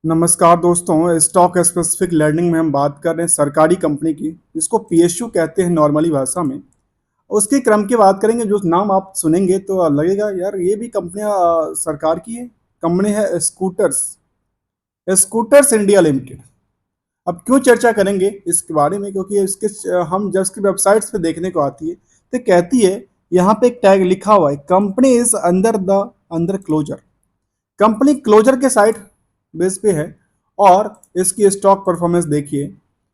नमस्कार दोस्तों, stock specific learning में हम बात कर रहे हैं सरकारी कंपनी की, जिसको पीएसयू कहते हैं नॉर्मली भाषा में। उसके क्रम की बात करेंगे। जो नाम आप सुनेंगे तो लगेगा यार ये भी कंपनियां सरकार की है। कंपनी है स्कूटर्स, स्कूटर्स इंडिया लिमिटेड। अब क्यों चर्चा करेंगे इसके बारे में, क्योंकि इसके हम जब इसकी वेबसाइट्स पे देखने को आती है तो कहती है, यहाँ पे एक टैग लिखा हुआ है, company is under closure. Company closure के साइट बेस पे है। और इसकी स्टॉक परफॉर्मेंस देखिए।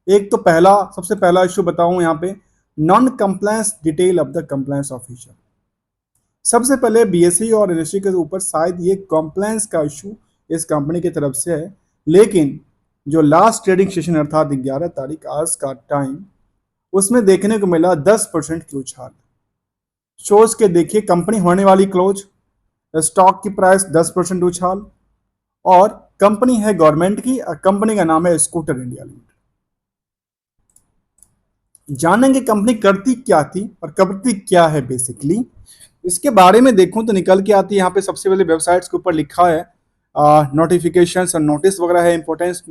एक तो सबसे पहला इशू बताऊं यहाँ पे, non compliance detail of the compliance officer. सबसे पहले बीएसई और एनएसई के ऊपर शायद ये कंप्लायंस का इशू इस कंपनी की तरफ से है, लेकिन जो लास्ट ट्रेडिंग सेशन अर्थात 11 तारीख आज का टाइम, उसमें देखने को मिला 10% की उछाल। शोज के देखिए, कंपनी होने वाली क्लोज, स्टॉक की प्राइस 10% उछाल, और कंपनी है गवर्नमेंट की, कंपनी का नाम है स्कूटर इंडिया लिमिटेड। जानेंगे कंपनी करती क्या थी और करती क्या है बेसिकली। इसके बारे में देखूं तो निकल के आती है यहाँ पे। सबसे पहले वेबसाइट्स के ऊपर लिखा है नोटिफिकेशन और नोटिस वगैरह है, importance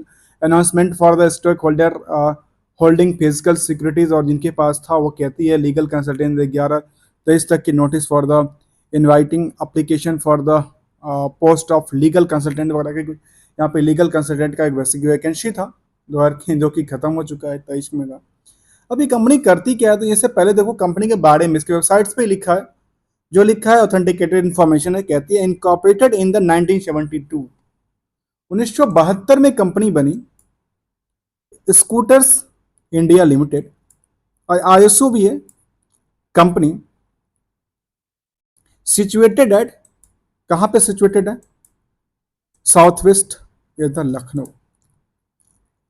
announcement for the stock holder holding physical securities, और जिनके पास था वो कहती है लीगल कंसल्टेंट 11-23 तक की notice for the inviting application for the post of legal consultant वगैरह के। यहाँ पे लीगल कंसल्टेंट का एक वैकेंसी था जो कि खत्म हो चुका है, 23 में था। अभी कंपनी करती क्या है, तो इससे पहले देखो कंपनी के बारे में इसके वेबसाइट्स पे लिखा है। जो लिखा है ऑथेंटिकेटेड इन्फॉर्मेशन है, कहती है इनकॉर्पोरेटेड इन द 1972, 1972 में कंपनी बनी स्कूटर्स इंडिया लिमिटेड। और आईएसओ भी है कंपनी। सिचुएटेड एट, कहाँ पे सिचुएटेड है, साउथ वेस्ट इधर लखनऊ,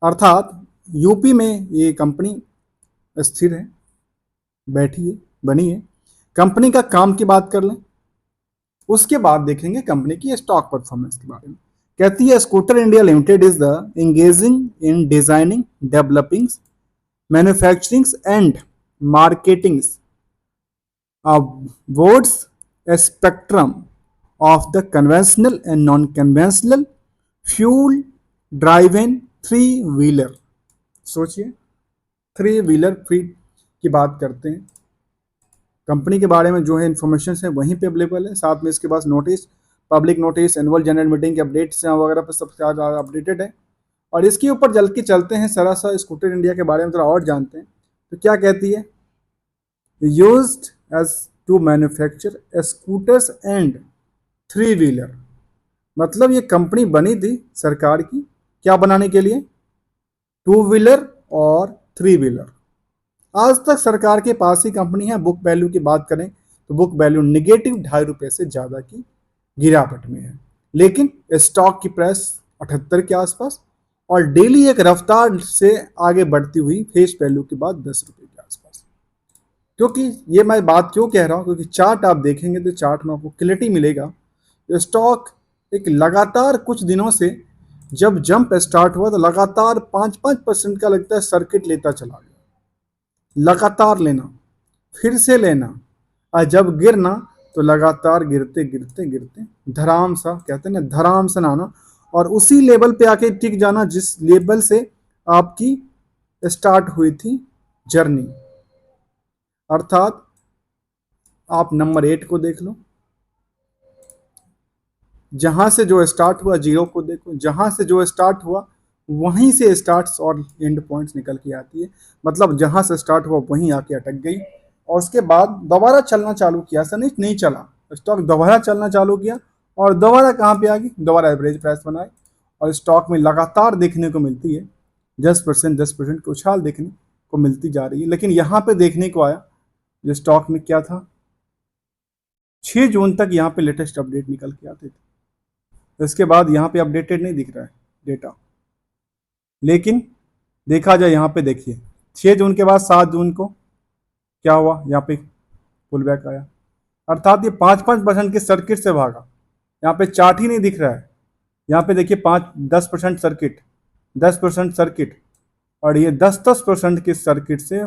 अर्थात यूपी में ये कंपनी स्थिर है, बैठी है, बनी है। कंपनी का काम की बात कर लें, उसके बाद देखेंगे कंपनी की स्टॉक परफॉर्मेंस के बारे में। कहती है scooter India limited is the engaging in designing, developing, manufacturing and marketing boards spectrum of the conventional and non conventional fuel driven three wheeler. सोचिए, थ्री व्हीलर फ्लीट की बात करते हैं। कंपनी के बारे में जो है इन्फॉर्मेशन है वहीं पे अवेलेबल है। साथ में इसके पास notice, public notice, annual general meeting के अपडेट्स वगैरह पर सब ज़्यादा अपडेटेड है। और इसके ऊपर जल के चलते हैं, सरा सा स्कूटर इंडिया के बारे में थोड़ा और जानते हैं। तो क्या कहती है, used as to manufacture scooters and three wheeler. मतलब ये कंपनी बनी थी सरकार की, क्या बनाने के लिए, टू व्हीलर और थ्री व्हीलर। आज तक सरकार के पास ही कंपनी है। बुक वैल्यू की बात करें तो बुक वैल्यू निगेटिव ₹2.5 से ज़्यादा की गिरावट में है, लेकिन स्टॉक की प्राइस 78 के आसपास, और डेली एक रफ्तार से आगे बढ़ती हुई फेस वैल्यू के बाद ₹10 के आसपास। क्योंकि ये मैं बात क्यों कह रहा हूँ, क्योंकि चार्ट आप देखेंगे तो चार्ट में आपको क्लियरिटी मिलेगा। स्टॉक एक लगातार कुछ दिनों से जब जंप स्टार्ट हुआ तो लगातार 5-5% का लगता है सर्किट लेता चला गया, लगातार लेना, फिर से लेना, और जब गिरना तो लगातार गिरते गिरते गिरते धराम सा, कहते हैं ना, धराम सा आना, और उसी लेवल पे आके टिक जाना जिस लेवल से आपकी स्टार्ट हुई थी जर्नी। अर्थात आप नंबर 8 को देख लो, जहां से जो स्टार्ट हुआ, जीरो को देखो, जहां से जो स्टार्ट हुआ वहीं से स्टार्ट्स और एंड पॉइंट्स निकल के आती है। मतलब जहां से स्टार्ट हुआ वहीं आके अटक गई, और उसके बाद दोबारा चलना चालू किया। ऐसा नहीं चला, स्टॉक दोबारा चलना चालू किया, और दोबारा कहाँ पे आ गई, दोबारा एवरेज प्राइस बनाए। और स्टॉक में लगातार देखने को मिलती है 10% की उछाल देखने को मिलती जा रही है। लेकिन यहाँ पे देखने को आया जो स्टॉक में क्या था, 6 जून तक यहाँ पे लेटेस्ट अपडेट निकल के आते थे। इसके बाद यहाँ पे अपडेटेड नहीं दिख रहा है डेटा। लेकिन देखा जाए यहाँ पे, देखिए 6 जून के बाद 7 जून को क्या हुआ, यहाँ पे पुल बैक आया, अर्थात ये 5-5% के सर्किट से भागा। यहाँ पे चार्ट ही नहीं दिख रहा है। यहाँ पे देखिए 5-10% सर्किट, 10% सर्किट, और ये 10-10% के सर्किट से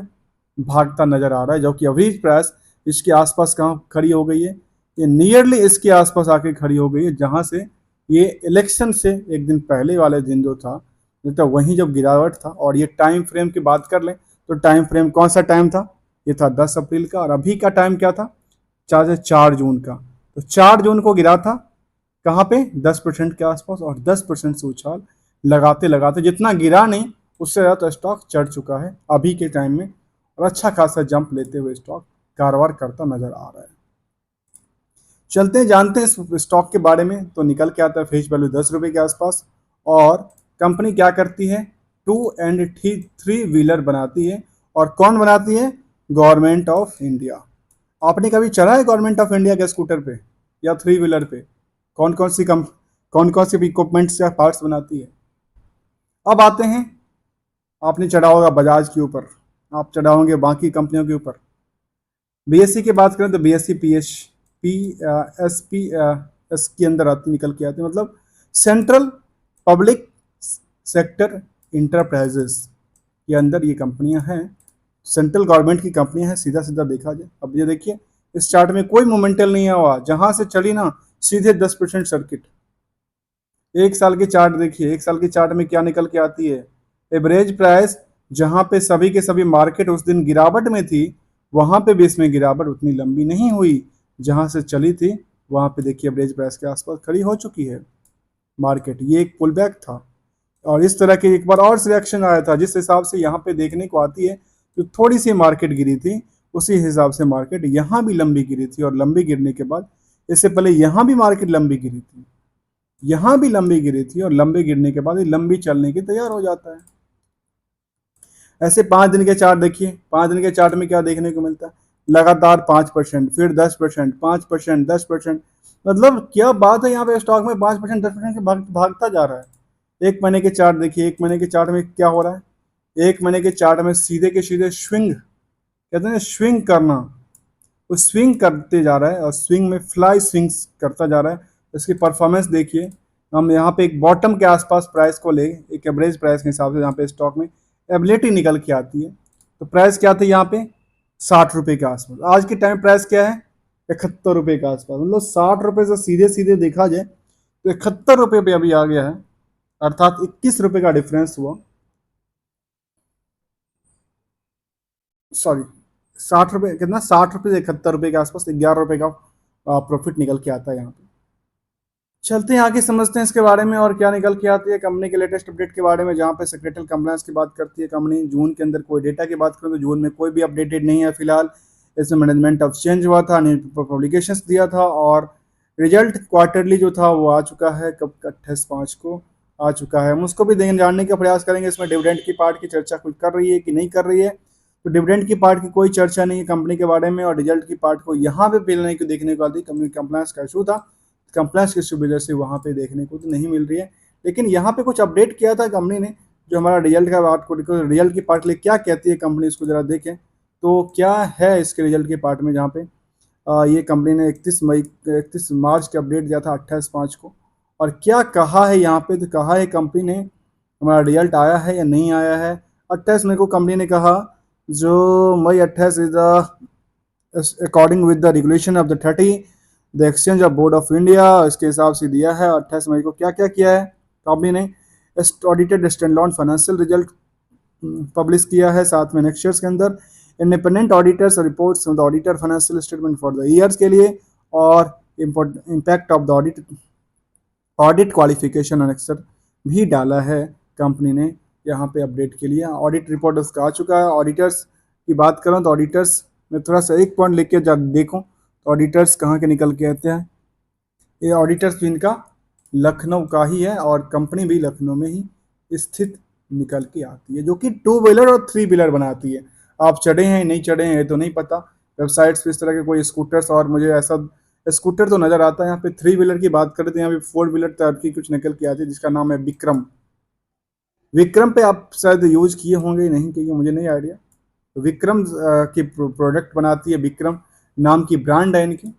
भागता नजर आ रहा है, जो कि एवरेज प्राइस इसके आसपास कहाँ खड़ी हो गई है, ये नियरली इसके आसपास आके खड़ी हो गई है, जहाँ से ये इलेक्शन से एक दिन पहले वाले दिन जो था, तो वहीं जब गिरावट था। और ये टाइम फ्रेम की बात कर लें तो टाइम फ्रेम कौन सा टाइम था, ये था 10 अप्रैल का, और अभी का टाइम क्या था, 4 जून का। तो 4 जून को गिरा था कहाँ पे, 10% के आसपास, और 10% से उछाल लगाते लगाते जितना गिरा नहीं, उससे ज़्यादा तो स्टॉक चढ़ चुका है अभी के टाइम में, और अच्छा खासा जंप लेते हुए स्टॉक कारोबार करता नजर आ रहा है। चलते हैं जानते हैं इस स्टॉक के बारे में। तो निकल के आता है फेस वैल्यू 10 रुपये के आसपास, और कंपनी क्या करती है, 2 एंड 3 व्हीलर बनाती है। और कौन बनाती है, गवर्नमेंट ऑफ इंडिया। आपने कभी चढ़ा है गवर्नमेंट ऑफ इंडिया के स्कूटर पे या 3 व्हीलर पे, कौन कौन कौन सी इक्विपमेंट्स या पार्ट्स बनाती है। अब आते हैं, आपने चढ़ा होगा बजाज के ऊपर, आप चढ़ा होंगे बाकी कंपनियों के ऊपर। बीएससी की बात करें तो BSc P S P S के अंदर आती, निकल के आती, मतलब सेंट्रल पब्लिक सेक्टर इंटरप्राइजेस के अंदर ये कंपनियां हैं, सेंट्रल गवर्नमेंट की कंपनियां हैं, सीधा सीधा देखा जाए। अब ये देखिए इस चार्ट में कोई मोमेंटल नहीं हुआ, जहां से चली ना सीधे 10% सर्किट। एक साल की चार्ट देखिए, एक साल की चार्ट में क्या निकल के आती है, एवरेज प्राइस, जहां पे सभी के सभी मार्केट उस दिन गिरावट में थी, वहां पे भी इसमें गिरावट उतनी लंबी नहीं हुई, जहां से चली थी वहां पे देखिए एवरेज प्राइस के आसपास खड़ी हो चुकी है मार्केट। ये एक पुल बैक था, और इस तरह के एक बार और सिलेक्शन आया था, जिस हिसाब से यहाँ पे देखने को आती है, जो थोड़ी सी मार्केट गिरी थी उसी हिसाब से मार्केट यहाँ भी लंबी गिरी थी, और लंबी गिरने के बाद, इससे पहले यहाँ भी मार्केट लंबी गिरी थी, यहाँ भी लंबी गिरी थी, और लंबी गिरने के बाद ये लंबी चलने की तैयार हो जाता है। ऐसे 5 दिन के चार्ट देखिए, 5 दिन के चार्ट में क्या देखने को मिलता है, लगातार 5%, फिर 10%, 5%, 10%, मतलब क्या बात है, यहाँ पे स्टॉक में 5%, 10% के भागता जा रहा है। एक महीने के चार्ट देखिए, एक महीने के चार्ट में क्या हो रहा है, एक महीने के चार्ट में सीधे के सीधे स्विंग, कहते हैं स्विंग करना, वो स्विंग करते जा रहा है, और स्विंग में फ्लाई स्विंग्स करता जा रहा है। इसकी परफॉर्मेंस देखिए, हम यहाँ पे एक बॉटम के आसपास प्राइस को ले, एक एवरेज प्राइस के हिसाब से यहाँ पे स्टॉक में एबिलिटी निकल के आती है। तो प्राइस क्या थी यहाँ पे, 60 रुपये के आसपास। आज के टाइम प्राइस क्या है, 71 रुपये के आसपास। मतलब 60 रुपये से सीधे सीधे देखा जाए तो 71 रुपये पे अभी आ गया है, अर्थात 21 रुपये का डिफरेंस हुआ, सॉरी 60 रुपये, कितना, 60 रुपये से 71 रुपये के आसपास 11 रुपये का प्रॉफिट निकल के आता है यहाँ पे। चलते हैं आगे, समझते हैं इसके बारे में और क्या निकल के आती है कंपनी के लेटेस्ट अपडेट के बारे में। जहाँ पे सेक्रेटरी कंप्लायंस की बात करती है कंपनी, जून के अंदर कोई डेटा की बात करें तो जून में कोई भी अपडेटेड नहीं है फिलहाल। इसमें मैनेजमेंट ऑफ चेंज हुआ था, न्यूज पब्लिकेशन दिया था, और रिजल्ट क्वार्टरली जो था वो आ चुका है, कब 28/5 को आ चुका है। हम उसको भी जानने का प्रयास करेंगे, इसमें डिविडेंड की पार्ट की चर्चा कुछ कर रही है कि नहीं कर रही है। तो डिविडेंड की पार्ट की कोई चर्चा नहीं है कंपनी के बारे में, और रिजल्ट की पार्ट को यहाँ पे पहले को देखने को आती, कंपनी कंप्लायंस का इशू था, कंप्लायंस की वजह से वहाँ पे देखने को तो नहीं मिल रही है। लेकिन यहाँ पे कुछ अपडेट किया था कंपनी ने, जो हमारा रिजल्ट का पार्ट को, रिजल्ट की पार्ट लिए क्या कहती है कंपनी, इसको जरा देखें तो क्या है इसके रिजल्ट के पार्ट में। जहाँ पे ये कंपनी ने 31 मार्च के अपडेट दिया था 28/5 को, और क्या कहा है यहाँ पे, तो कहा है कंपनी ने हमारा रिजल्ट आया है या नहीं आया है। 28 मई को कंपनी ने कहा, जो मई 28 is the according with the regulation of the exchange of board of India, इसके हिसाब से दिया है। 28 मई को क्या क्या किया है कंपनी ने, audited standalone financial result publish किया है, साथ में नेक्स्ट ईयर्स के अंदर independent auditors reports the auditor financial statement for the years के लिए, और impact of the audit qualification annexure भी डाला है कंपनी ने यहाँ पे अपडेट के लिए। ऑडिट रिपोर्ट उसका आ चुका है। ऑडिटर्स की बात करूँ तो ऑडिटर्स में थोड़ा सा एक पॉइंट लेके जा देखूँ तो ऑडिटर्स कहाँ के निकल के आते हैं, ये ऑडिटर्स भी इनका लखनऊ का ही है, और कंपनी भी लखनऊ में ही स्थित निकल के आती है, जो कि 2 व्हीलर और 3 व्हीलर बनाती है। आप चढ़े हैं नहीं चढ़े हैं तो नहीं पता, वेबसाइट्स पे इस तरह के कोई स्कूटर्स, और मुझे ऐसा स्कूटर तो नज़र आता है। यहाँ पे 3 व्हीलर की बात करें तो यहाँ पे 4 व्हीलर टाइप की कुछ निकल के आती है, जिसका नाम है विक्रम। विक्रम पे आप शायद यूज किए होंगे, नहीं किए, मुझे नहीं आइडिया। विक्रम की प्रोडक्ट बनाती है, विक्रम नाम की ब्रांड है इनकी,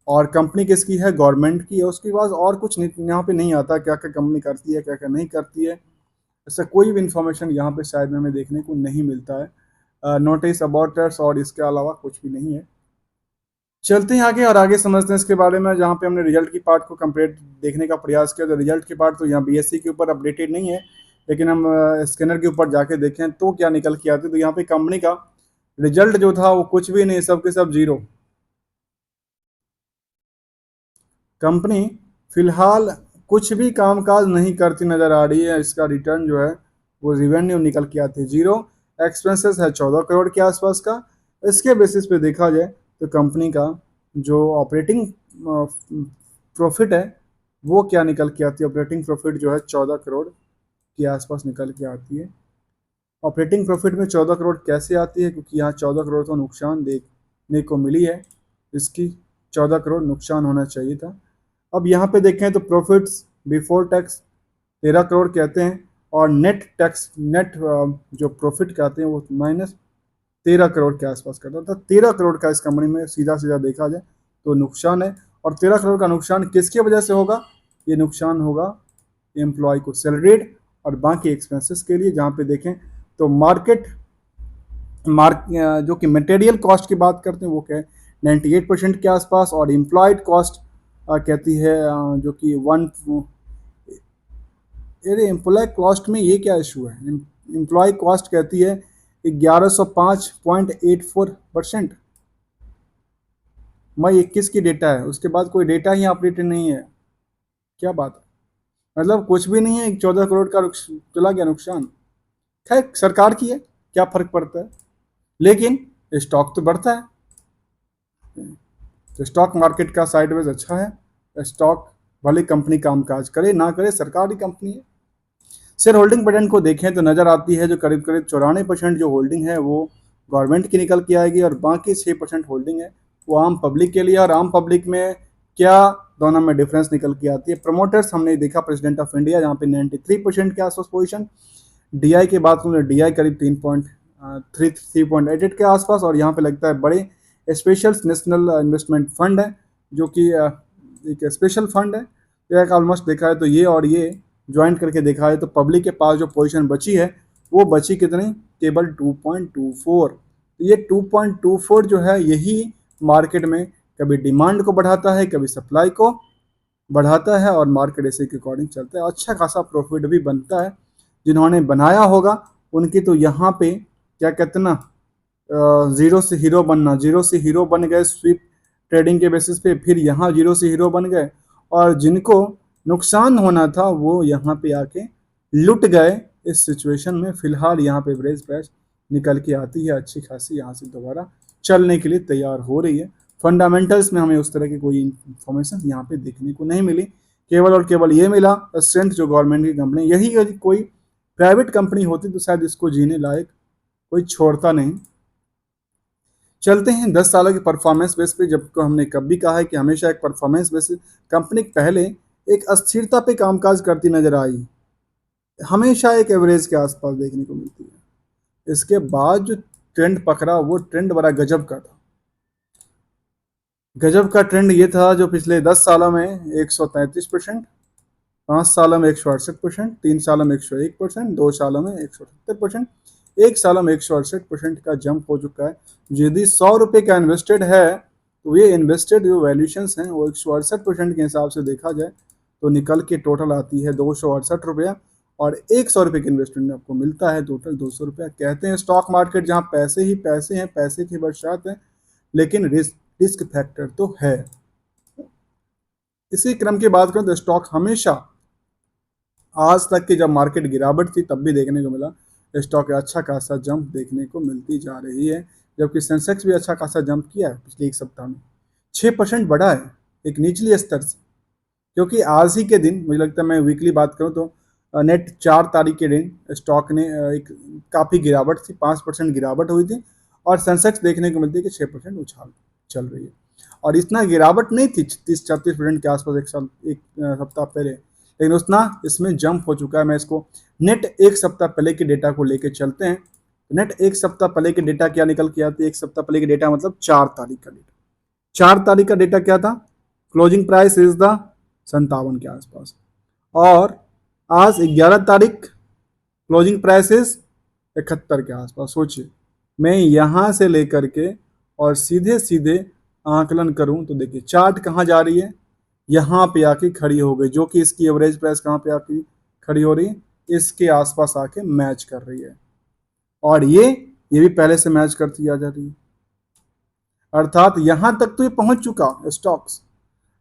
और कंपनी किसकी है, गवर्नमेंट की है। उसके बाद और कुछ यहाँ पे नहीं आता क्या क्या कंपनी करती है क्या क्या नहीं करती है, ऐसा कोई भी इंफॉर्मेशन यहाँ पे शायद में हमें देखने को नहीं मिलता है। नोटिस अबाउटर्स और इसके अलावा कुछ भी नहीं है। चलते हैं आगे और आगे समझते हैं इसके बारे में। जहाँ पे हमने रिजल्ट की पार्ट को कंप्लीट देखने का प्रयास किया, तो रिजल्ट की पार्ट तो यहाँ बीएससी के ऊपर अपडेटेड नहीं है, लेकिन हम स्कैनर के ऊपर जाके देखें तो क्या निकल के आते, तो यहाँ पे कंपनी का रिजल्ट जो था वो कुछ भी नहीं, सब के सब जीरो। कंपनी फिलहाल कुछ भी कामकाज नहीं करती नजर आ रही है। इसका रिटर्न जो है वो रिवेन्यू निकल के आती है जीरो। एक्सपेंसेस है 14 करोड़ के आसपास का। इसके बेसिस पे देखा जाए तो कंपनी का जो ऑपरेटिंग प्रॉफिट है वो क्या निकल के आती है, ऑपरेटिंग प्रॉफिट जो है 14 करोड़ के आसपास निकल के आती है। ऑपरेटिंग प्रॉफिट में 14 करोड़ कैसे आती है, क्योंकि यहाँ 14 करोड़ तो नुकसान देखने को मिली है, इसकी 14 करोड़ नुकसान होना चाहिए था। अब यहाँ पे देखें तो प्रॉफिट्स बिफोर टैक्स 13 करोड़ कहते हैं, और नेट टैक्स नेट जो प्रॉफिट कहते हैं वो -13 करोड़ के आसपास करता था। 13 करोड़ का इस कंपनी में सीधा सीधा देखा जाए तो नुकसान है। और 13 करोड़ का नुकसान किसकी वजह से होगा, ये नुकसान होगा एम्प्लॉय को सैलरीड और बाकी एक्सपेंसेस के लिए। जहाँ पे देखें तो मार्क जो कि मटेरियल कॉस्ट की बात करते हैं वो क्या है 98% के आसपास, और एम्प्लॉयड कॉस्ट कहती है जो कि वन, अरे एम्प्लॉय कॉस्ट में ये क्या इशू है, एम्प्लॉय कॉस्ट कहती है 1105.84%। मई 21 की डेटा है, उसके बाद कोई डेटा ही अपडेटेड नहीं है। क्या बात है, मतलब कुछ भी नहीं है, 14 करोड़ का चला गया नुकसान। खैर सरकार की है, क्या फर्क पड़ता है, लेकिन स्टॉक तो बढ़ता है। तो स्टॉक मार्केट का साइडवेज अच्छा है। स्टॉक भले कंपनी कामकाज करे ना करे, सरकारी कंपनी है। शेयर होल्डिंग पैटर्न को देखें तो नज़र आती है जो करीब करीब 94% जो होल्डिंग है वो गवर्नमेंट की निकल के आएगी, और बाकी 6% होल्डिंग है वो आम पब्लिक के लिए। और आम पब्लिक में क्या दोनों में डिफरेंस निकल के आती है। प्रमोटर्स हमने देखा प्रेसिडेंट ऑफ इंडिया जहाँ पे 93% के आसपास पोजिशन। डीआई की बात करूँ तो डीआई करीब 3.88 के आसपास, और यहाँ पे लगता है बड़े स्पेशल नेशनल इन्वेस्टमेंट फंड है जो कि एक स्पेशल फंड है। तो एक ऑलमोस्ट देखा है तो ये और ये ज्वाइन करके देखा है तो पब्लिक के पास जो पोजीशन बची है वो बची कितनी, केवल 2.24। तो ये 2.24 जो है यही मार्केट में कभी डिमांड को बढ़ाता है, कभी सप्लाई को बढ़ाता है, और मार्केट इसी के अकॉर्डिंग चलता है। अच्छा खासा प्रॉफिट भी बनता है। जिन्होंने बनाया होगा उनकी तो यहाँ पे क्या कहते ना, जीरो से हीरो बनना, जीरो से हीरो बन गए स्वीप ट्रेडिंग के बेसिस पे, फिर यहाँ जीरो से हीरो बन गए, और जिनको नुकसान होना था वो यहाँ पे आके लुट गए। इस सिचुएशन में फिलहाल यहाँ पे एवरेज प्राइस निकल के आती है अच्छी खासी, यहाँ से दोबारा चलने के लिए तैयार हो रही है। फंडामेंटल्स में हमें उस तरह की कोई इंफॉर्मेशन यहाँ पे देखने को नहीं मिली, केवल और केवल ये मिला स्ट्रेंथ जो गवर्नमेंट की कंपनी, यही यदि कोई प्राइवेट कंपनी होती तो शायद इसको जीने लायक कोई छोड़ता नहीं। चलते हैं 10 सालों की परफॉर्मेंस बेस पे, जबकि हमने कभी कहा है कि हमेशा एक परफॉर्मेंस बेस कंपनी पहले एक अस्थिरता पे कामकाज करती नजर आई, हमेशा एक एवरेज के आसपास देखने को मिलती है। इसके बाद जो ट्रेंड पकड़ा वो ट्रेंड बड़ा गजब का था। गजब का ट्रेंड ये था जो पिछले 10 सालों में 133%, 5 सालों में 168%, 3 सालों में 101%, 2 सालों में 178%, एक सालों में 168% का जंप हो चुका है। यदि 100 रुपये का इन्वेस्टेड है तो ये इन्वेस्टेड जो वैल्यूशंस हैं वो 168% के हिसाब से देखा जाए तो निकल के टोटल आती है 268 रुपया, और 100 रुपये के इन्वेस्टमेंट में आपको मिलता है टोटल 200 रुपया। कहते हैं स्टॉक मार्केट जहाँ पैसे ही पैसे हैं, पैसे की बरसात है, लेकिन रिस्क फैक्टर तो है। इसी क्रम की बात करें तो स्टॉक हमेशा आज तक की जब मार्केट गिरावट थी तब भी देखने को मिला स्टॉक अच्छा खासा जंप देखने को मिलती जा रही है, जबकि सेंसेक्स भी अच्छा खासा जंप किया है पिछले एक सप्ताह में, 6% बढ़ा है एक निचली स्तर से। क्योंकि आज ही के दिन मुझे लगता है, मैं वीकली बात करूं तो नेट 4 तारीख के दिन स्टॉक ने एक काफ़ी गिरावट थी, 5% गिरावट हुई थी, और सेंसेक्स देखने को मिलती है कि 6% उछाल चल रही है। और इतना गिरावट नहीं थी 30-36% के आसपास एक सप्ताह पहले, लेकिन उतना इसमें जंप हो चुका है। मैं इसको नेट एक सप्ताह पहले के डेटा को लेकर चलते हैं। नेट एक सप्ताह पहले के डेटा क्या निकल के आती है, एक सप्ताह पहले के डेटा मतलब 4 तारीख का डेटा। 4 तारीख का डेटा क्या था, क्लोजिंग प्राइस इज द 57 के आसपास, और आज 11 तारीख क्लोजिंग प्राइस इज 71 के आसपास। सोचिए मैं यहाँ से लेकर के और सीधे सीधे आकलन करूं तो देखिए चार्ट कहाँ जा रही है, यहाँ पे आके खड़ी हो गई, जो कि इसकी एवरेज प्राइस कहाँ पे आके खड़ी हो रही है, इसके आसपास आके मैच कर रही है, और ये भी पहले से मैच करती आ जा रही है, अर्थात यहां तक तो ये पहुंच चुका स्टॉक्स।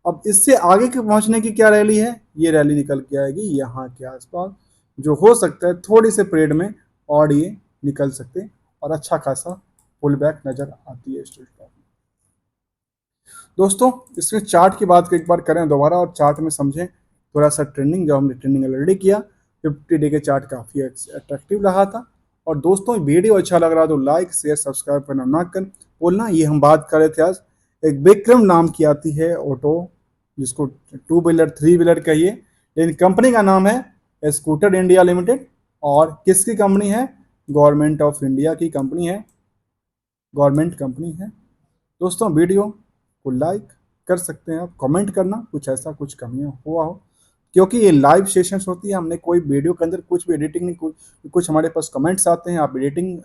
अब इससे आगे के पहुंचने की क्या रैली है, ये रैली निकल के आएगी यहाँ के आसपास, जो हो सकता है थोड़ी से पीरियड में और ये निकल सकते और अच्छा खासा पुल बैक नजर आती है स्टॉक में। दोस्तों इसमें चार्ट की बात एक बार करें दोबारा और चार्ट में समझें थोड़ा सा ट्रेंडिंग, जो हमने ट्रेंडिंग ऑलरेडी किया, 50 डे के चार्ट काफ़ी अट्रैक्टिव रहा था। और दोस्तों वीडियो अच्छा लग रहा तो लाइक शेयर सब्सक्राइब करना ना कर बोलना। ये हम बात कर रहे थे आज एक विक्रम नाम की आती है ऑटो, जिसको 2 व्हीलर 3 व्हीलर कहिए, लेकिन कंपनी का नाम है स्कूटर इंडिया लिमिटेड। और किसकी कंपनी है, गवर्नमेंट ऑफ इंडिया की कंपनी है, गवर्नमेंट कंपनी है। दोस्तों वीडियो को लाइक कर सकते हैं आप, कमेंट करना कुछ ऐसा कुछ कमियां हुआ हो, क्योंकि ये लाइव सेशंस होती है, हमने कोई वीडियो के अंदर कुछ भी एडिटिंग नहीं, कुछ हमारे पास कमेंट्स आते हैं आप एडिटिंग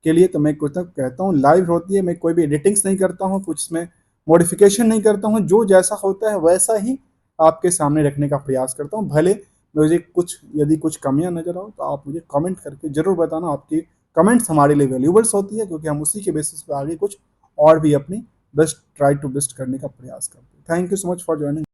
के लिए, तो मैं कुछ तक कहता हूँ लाइव होती है, मैं कोई भी एडिटिंग्स नहीं करता हूँ, कुछ इसमें मॉडिफिकेशन नहीं करता हूँ, जो जैसा होता है वैसा ही आपके सामने रखने का प्रयास करता हूँ। भले मुझे कुछ यदि कुछ कमियां नजर आओ तो आप मुझे कमेंट करके जरूर बताना, आपकी कमेंट्स हमारे लिए वैल्यूबल्स होती है, क्योंकि हम उसी के बेसिस पे आगे कुछ और भी अपनी बेस्ट ट्राई टू बेस्ट करने का प्रयास करते हैं। Thank you so much for joining.